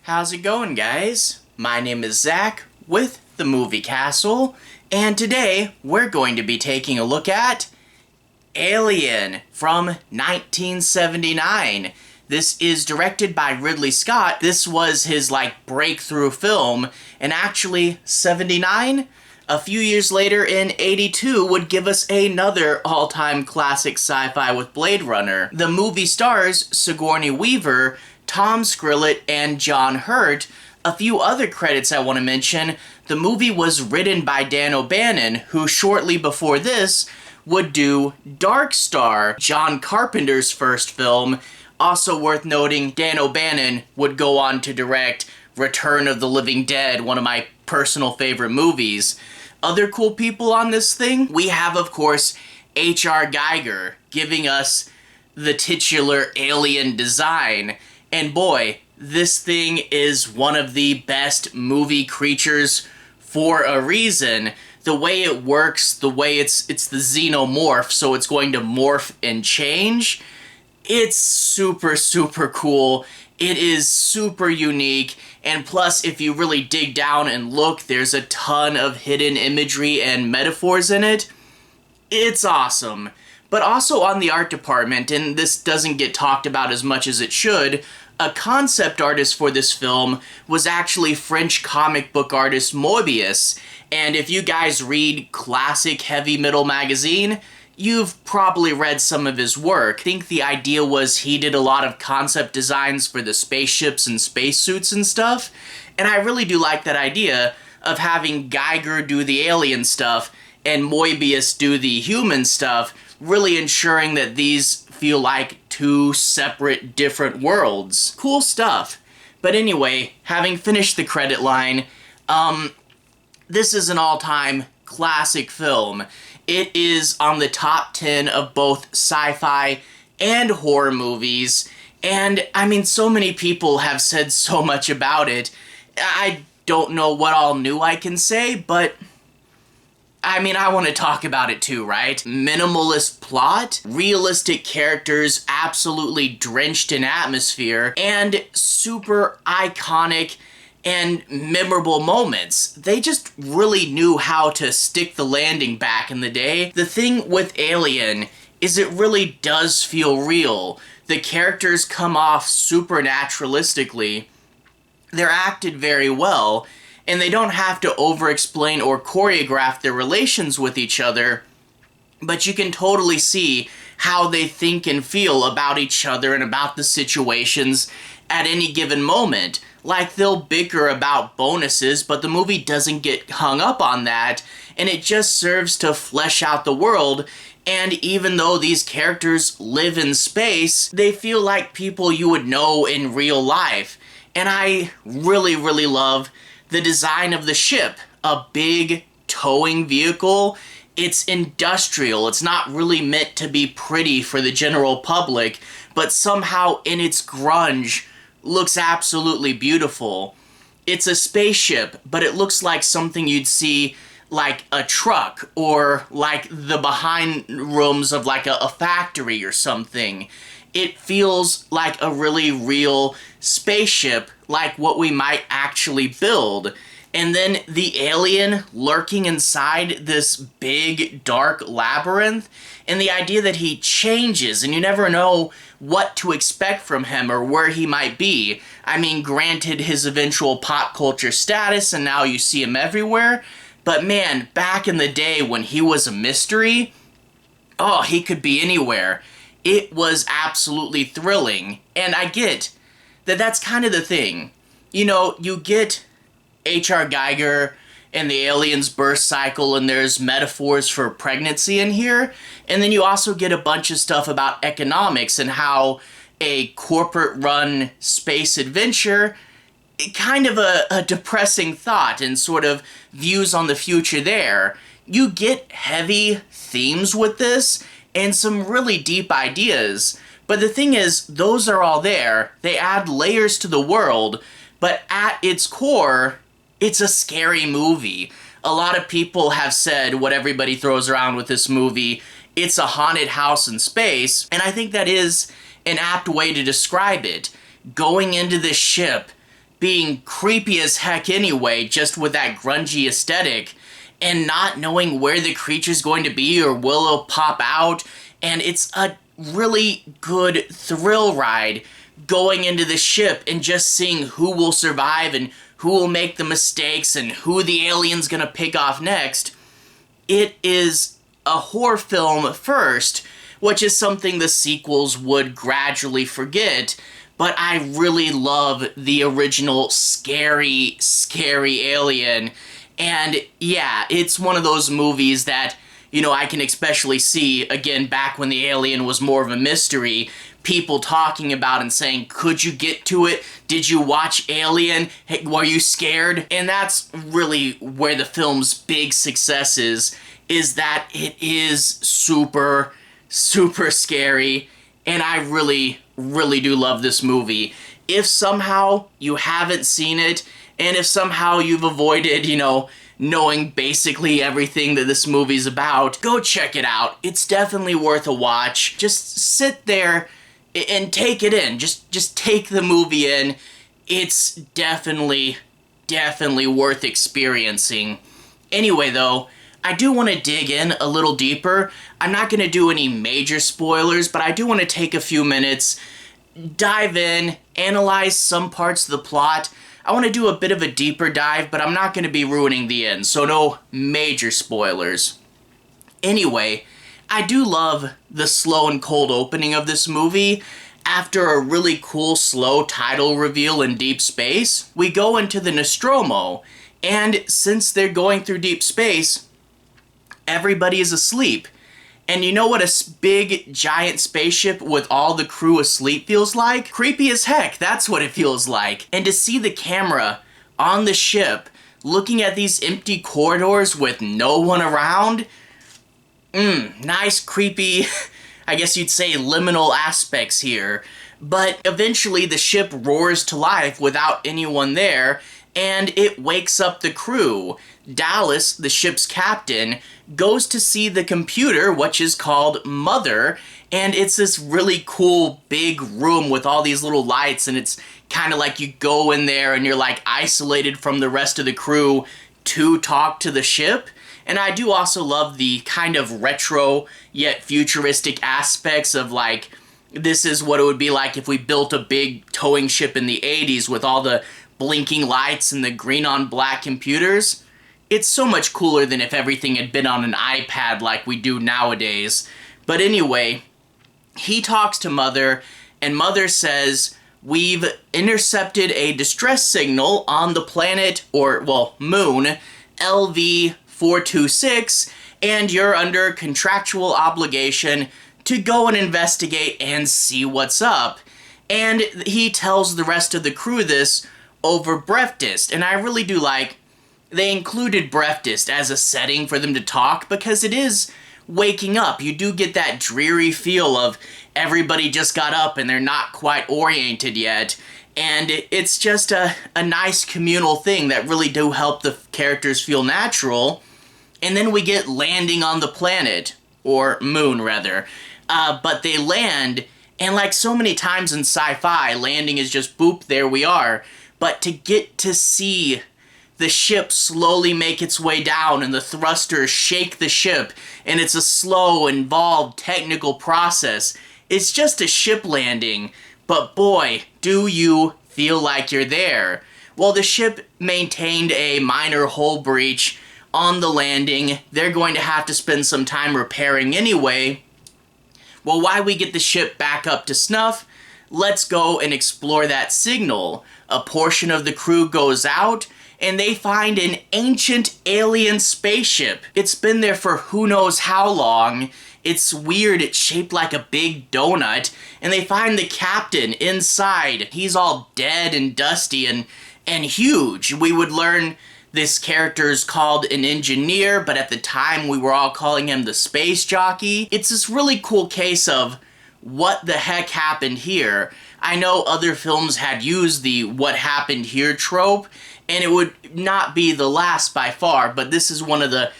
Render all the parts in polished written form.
How's it going, guys? My name is Zach with the Movie Castle, and today we're going to be taking a look at Alien from 1979. This is directed by Ridley Scott. This was his breakthrough film, and actually 79, a few years later in 82, would give us another all-time classic sci-fi with Blade Runner. The movie stars Sigourney Weaver, Tom Skerritt, and John Hurt. A few other credits I want to mention. The movie was written by Dan O'Bannon, who shortly before this would do Dark Star, John Carpenter's first film. Also worth noting, Dan O'Bannon would go on to direct Return of the Living Dead, one of my personal favorite movies. Other cool people on this thing? We have, of course, H.R. Giger giving us the titular alien design. And boy, this thing is one of the best movie creatures for a reason. The way it works, the way it's the xenomorph, so it's going to morph and change. It's super, super cool. It is super unique. And plus, if you really dig down and look, there's a ton of hidden imagery and metaphors in it. It's awesome. But also on the art department, and this doesn't get talked about as much as it should, a concept artist for this film was actually French comic book artist Moebius. And if you guys read classic heavy metal magazine, you've probably read some of his work. I think the idea was he did a lot of concept designs for the spaceships and spacesuits and stuff. And I really do like that idea of having Giger do the alien stuff and Moebius do the human stuff, really ensuring that these feel like two separate, different worlds. Cool stuff. But anyway, having finished the credit line, this is an all-time classic film. It is on the top 10 of both sci-fi and horror movies, and I mean, so many people have said so much about it. I don't know what all new I can say, but I mean, I want to talk about it too, right? Minimalist plot, realistic characters absolutely drenched in atmosphere, and super iconic and memorable moments. They just really knew how to stick the landing back in the day. The thing with Alien is it really does feel real. The characters come off super naturalistically. They're acted very well, and they don't have to over-explain or choreograph their relations with each other, but you can totally see how they think and feel about each other and about the situations at any given moment. Like, they'll bicker about bonuses, but the movie doesn't get hung up on that, and it just serves to flesh out the world. And even though these characters live in space, they feel like people you would know in real life. And I really, really love the design of the ship. A big towing vehicle. It's industrial. It's not really meant to be pretty for the general public, but somehow in its grunge looks absolutely beautiful. It's a spaceship, but it looks like something you'd see like a truck or like the behind rooms of like a factory or something. It feels like a really real spaceship, like what we might actually build. And then the alien lurking inside this big, dark labyrinth, and the idea that he changes, and you never know what to expect from him or where he might be. I mean, granted his eventual pop culture status, and now you see him everywhere, but man, back in the day when he was a mystery, oh, he could be anywhere. It was absolutely thrilling, and I get that that's kind of the thing. You know, you get H.R. Giger and the alien's birth cycle, and there's metaphors for pregnancy in here, and then you also get a bunch of stuff about economics and how a corporate-run space adventure, kind of a depressing thought and sort of views on the future there. You get heavy themes with this, and some really deep ideas. But the thing is, those are all there. They add layers to the world, but at its core, it's a scary movie. A lot of people have said what everybody throws around with this movie, it's a haunted house in space, and I think that is an apt way to describe it. Going into this ship, being creepy as heck anyway, just with that grungy aesthetic, and not knowing where the creature's going to be or will it pop out. And it's a really good thrill ride going into the ship and just seeing who will survive and who will make the mistakes and who the alien's gonna pick off next. It is a horror film first, which is something the sequels would gradually forget, but I really love the original scary Alien. And yeah, it's one of those movies that, you know, I can especially see, again, back when the alien was more of a mystery, people talking about and saying, could you get to it? Did you watch Alien? Hey, were you scared? And that's really where the film's big success is that it is super scary, and I really do love this movie. If somehow you haven't seen it, and if somehow you've avoided, you know, knowing basically everything that this movie's about, go check it out. It's definitely worth a watch. Just sit there and take it in. Just take the movie in. It's definitely worth experiencing. Anyway, though, I do want to dig in a little deeper. I'm not going to do any major spoilers, but I do want to take a few minutes, dive in, analyze some parts of the plot. I want to do a bit of a deeper dive, but I'm not going to be ruining the end, so no major spoilers. Anyway, I do love the slow and cold opening of this movie. After a really cool slow title reveal in deep space, we go into the Nostromo, and since they're going through deep space, everybody is asleep. And you know what a big, giant spaceship with all the crew asleep feels like? Creepy as heck, that's what it feels like. And to see the camera on the ship, looking at these empty corridors with no one around, nice, creepy, I guess you'd say liminal aspects here. But eventually the ship roars to life without anyone there, and it wakes up the crew. Dallas, the ship's captain, goes to see the computer, which is called Mother, and it's this really cool big room with all these little lights, and it's kind of like you go in there and you're like isolated from the rest of the crew to talk to the ship. And I do also love the kind of retro yet futuristic aspects of, like, this is what it would be like if we built a big towing ship in the 80s with all the blinking lights and the green on black computers. It's so much cooler than if everything had been on an iPad like we do nowadays. But anyway, he talks to Mother, and Mother says, we've intercepted a distress signal on the planet, or, well, moon, LV-426, and you're under contractual obligation to go and investigate and see what's up. And he tells the rest of the crew this over breakfast, and I really do like they included breakfast as a setting for them to talk, because it is waking up. You do get that dreary feel of everybody just got up and they're not quite oriented yet, and it's just a nice communal thing that really do help the characters feel natural. And then we get landing on the planet, or moon rather, but they land, and like so many times in sci-fi, landing is just boop, there we are. But to get to see the ship slowly make its way down and the thrusters shake the ship, and it's a slow, involved technical process. It's just a ship landing, but boy, do you feel like you're there. Well, the ship maintained a minor hull breach on the landing. They're going to have to spend some time repairing anyway. Well, while we get the ship back up to snuff, let's go and explore that signal. A portion of the crew goes out, and they find an ancient alien spaceship. It's been there for who knows how long. It's weird, it's shaped like a big donut, and they find the captain inside. He's all dead and dusty and huge. We would learn this character's called an engineer, but at the time we were all calling him the space jockey. It's this really cool case of what the heck happened here. I know other films had used the what happened here trope, and it would not be the last by far, but this is one of the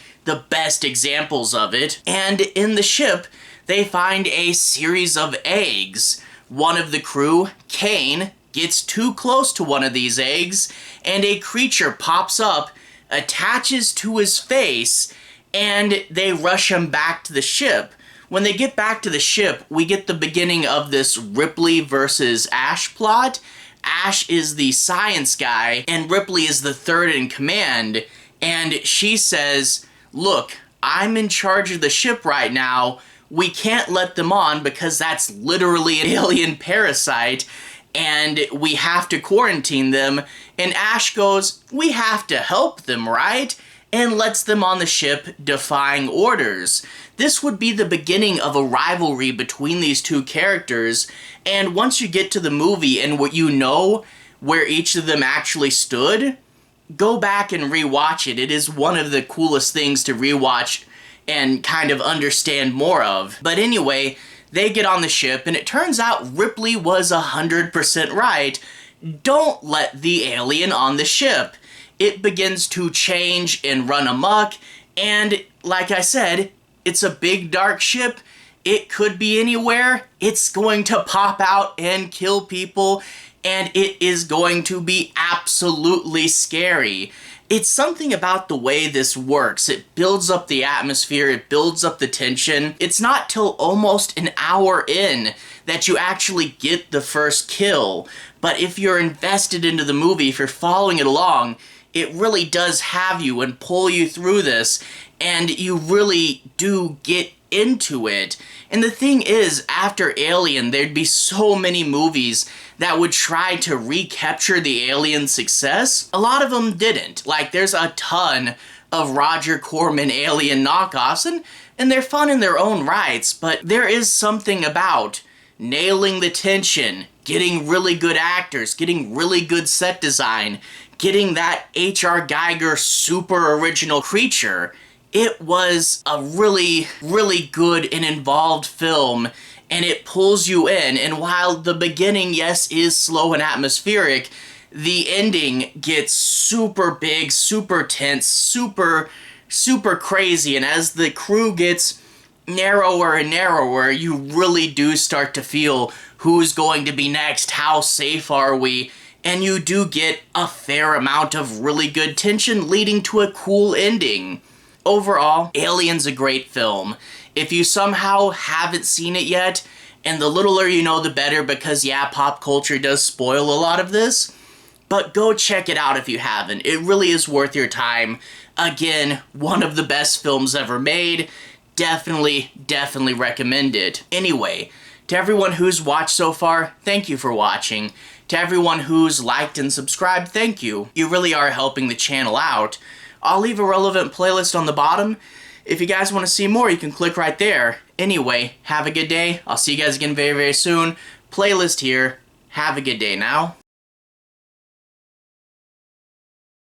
best examples of it. And in the ship, they find a series of eggs. One of the crew, Kane, gets too close to one of these eggs, and a creature pops up, attaches to his face, and they rush him back to the ship. When they get back to the ship, we get the beginning of this Ripley versus Ash plot. Ash is the science guy, and Ripley is the third in command, and she says, look, I'm in charge of the ship right now. We can't let them on because that's literally an alien parasite, and we have to quarantine them. And Ash goes, we have to help them, right? And lets them on the ship, defying orders. This would be the beginning of a rivalry between these two characters, and once you get to the movie and what you know where each of them actually stood, go back and rewatch it. It is one of the coolest things to rewatch and kind of understand more of. But anyway, they get on the ship, and it turns out Ripley was 100% right. Don't let the alien on the ship. It begins to change and run amok, and like I said, it's a big dark ship. It could be anywhere. It's going to pop out and kill people, and it is going to be absolutely scary. It's something about the way this works. It builds up the atmosphere, it builds up the tension. It's not till almost an hour in that you actually get the first kill. But if you're invested into the movie, if you're following it along, it really does have you and pull you through this, and you really do get into it. And the thing is, after Alien, there'd be so many movies that would try to recapture the Alien success. A lot of them didn't. Like, there's a ton of Roger Corman Alien knockoffs, and they're fun in their own rights, but there is something about nailing the tension, getting really good actors, getting really good set design, getting that H.R. Geiger super original creature. It was a really, really good and involved film, and it pulls you in. And while the beginning, yes, is slow and atmospheric, the ending gets super big, super tense, super crazy. And as the crew gets narrower and narrower, you really do start to feel who's going to be next, how safe are we, and you do get a fair amount of really good tension leading to a cool ending. Overall, Alien's a great film. If you somehow haven't seen it yet, and the littler you know the better, because yeah, pop culture does spoil a lot of this, but go check it out if you haven't. It really is worth your time. Again, one of the best films ever made. Definitely recommend it. Anyway, to everyone who's watched so far, thank you for watching. To everyone who's liked and subscribed, thank you. You really are helping the channel out. I'll leave a relevant playlist on the bottom. If you guys want to see more, you can click right there. Anyway, have a good day. I'll see you guys again very soon. Playlist here. Have a good day now.